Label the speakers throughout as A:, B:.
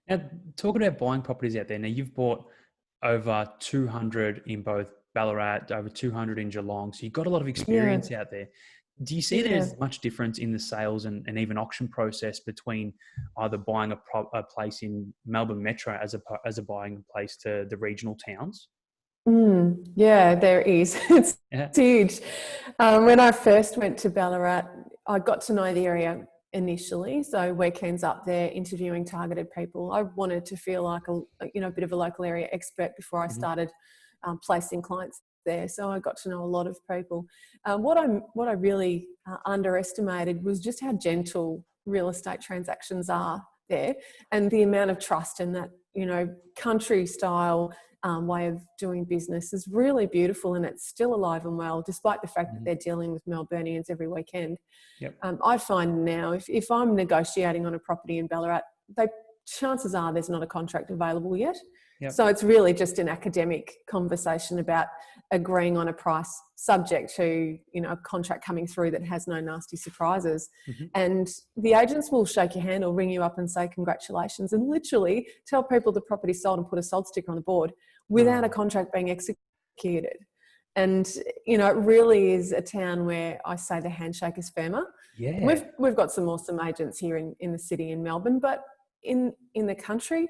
A: Now, talking about buying properties out there, now you've bought over 200 in both Ballarat, over 200 in Geelong. So you've got a lot of
B: Yeah,
A: experience out there. Do you see
B: yeah.
A: there's much difference in the sales and even auction process between either buying a place in Melbourne Metro as a buying place to the regional towns?
B: Yeah, there is. It's
A: Yeah.
B: huge. When I first went to Ballarat, I got to know the area initially. So weekends up there interviewing targeted people. I wanted to feel like a bit of a local area expert before I
A: Hmm.
B: started placing clients there. So I got to know a lot of people. What I really underestimated was just how gentle real estate transactions are there, and the amount of trust in that country style way of doing business is really beautiful, and it's still alive and well, despite the fact that
A: Hmm.
B: they're dealing with Melburnians every weekend.
A: Yep.
B: I find now if I'm negotiating on a property in Ballarat, chances are there's not a contract available yet.
A: Yep.
B: So it's really just an academic conversation about agreeing on a price subject to a contract coming through that has no nasty surprises.
A: Hmm.
B: And the agents will shake your hand or ring you up and say congratulations, and literally tell people the property's sold and put a sold sticker on the board without a
A: Oh,
B: contract being executed. And it really is a town where I say the handshake is firmer.
A: yeah.
B: We've got some awesome agents here in the city in Melbourne, but in the country,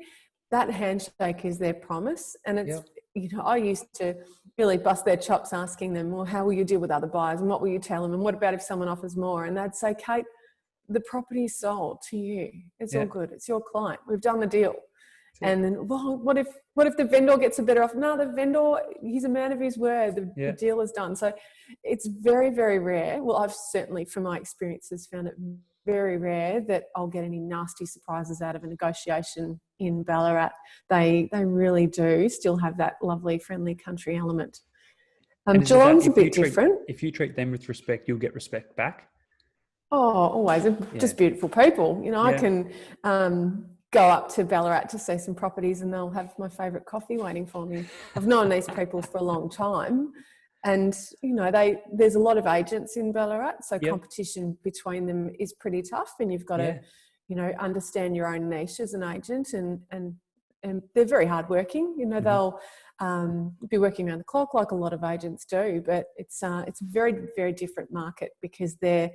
B: that handshake is their promise. And it's
A: Yep.
B: I used to really bust their chops asking them, well, how will you deal with other buyers, and what will you tell them, and what about if someone offers more? And they'd say, Kate, the property is sold to you. It's all
A: Yeah.
B: good. It's your client. We've done the deal.
A: That's it.
B: And then, well, what if the vendor gets a better offer? No, the vendor, he's a man of his word. The
A: Yeah.
B: deal is done. So it's very, very rare. Well, I've certainly, from my experiences, found it very rare that I'll get any nasty surprises out of a negotiation in Ballarat. They really do still have that lovely, friendly country element.
A: And is it that
B: Geelong's a bit different.
A: if you treat them with respect, you'll get respect back?
B: Oh, always.
A: Yeah.
B: Just beautiful people. I
A: Yeah.
B: can go up to Ballarat to see some properties and they'll have my favourite coffee waiting for me. I've known these people for a long time, and there's a lot of agents in Ballarat, so
A: Yep.
B: competition between them is pretty tough, and you've got to
A: Yeah.
B: understand your own niche as an agent, and they're very hardworking.
A: Hmm.
B: They'll be working around the clock like a lot of agents do, but it's a very, very different market because their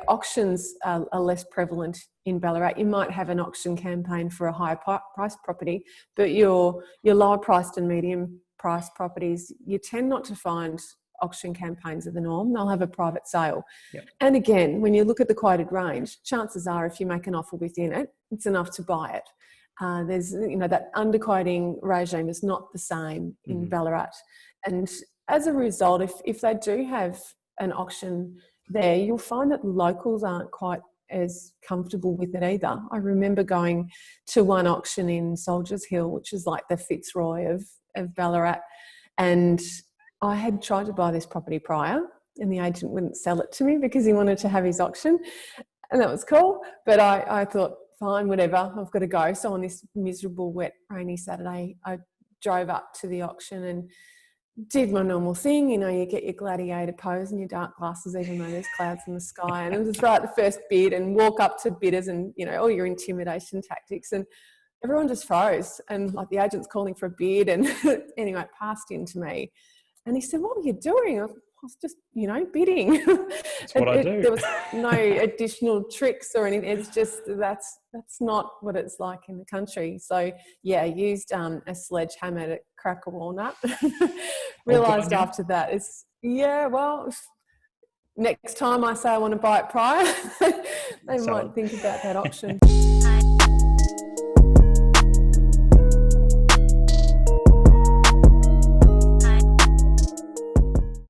B: auctions are less prevalent in Ballarat. You might have an auction campaign for a higher price property, but your lower priced and medium priced properties, you tend not to find auction campaigns are the norm. They'll have a private sale.
A: Yep.
B: And again, when you look at the quoted range, chances are if you make an offer within it, it's enough to buy it. There's that underquoting regime is not the same in
A: Hmm.
B: Ballarat. And as a result, if they do have an auction there, you'll find that locals aren't quite as comfortable with it either. I remember going to one auction in Soldiers Hill, which is like the Fitzroy of Ballarat, and I had tried to buy this property prior, and the agent wouldn't sell it to me because he wanted to have his auction, and that was cool. But I thought, fine, whatever, I've got to go. So on this miserable, wet, rainy Saturday, I drove up to the auction and did my normal thing. You get your gladiator pose and your dark glasses, even though there's clouds in the sky, and it was right at the first bid, and walk up to bidders and, all your intimidation tactics, and everyone just froze, and like the agent's calling for a bid, and anyway, it passed into me. And he said, what were you doing? I was just, bidding.
A: That's what I do.
B: There was no additional tricks or anything. It's just, that's not what it's like in the country. So yeah, I used a sledgehammer to crack a walnut.
A: All gone
B: Realised
A: now?
B: after that, well, next time I say I want to buy it prior, they
A: So
B: might think about that option.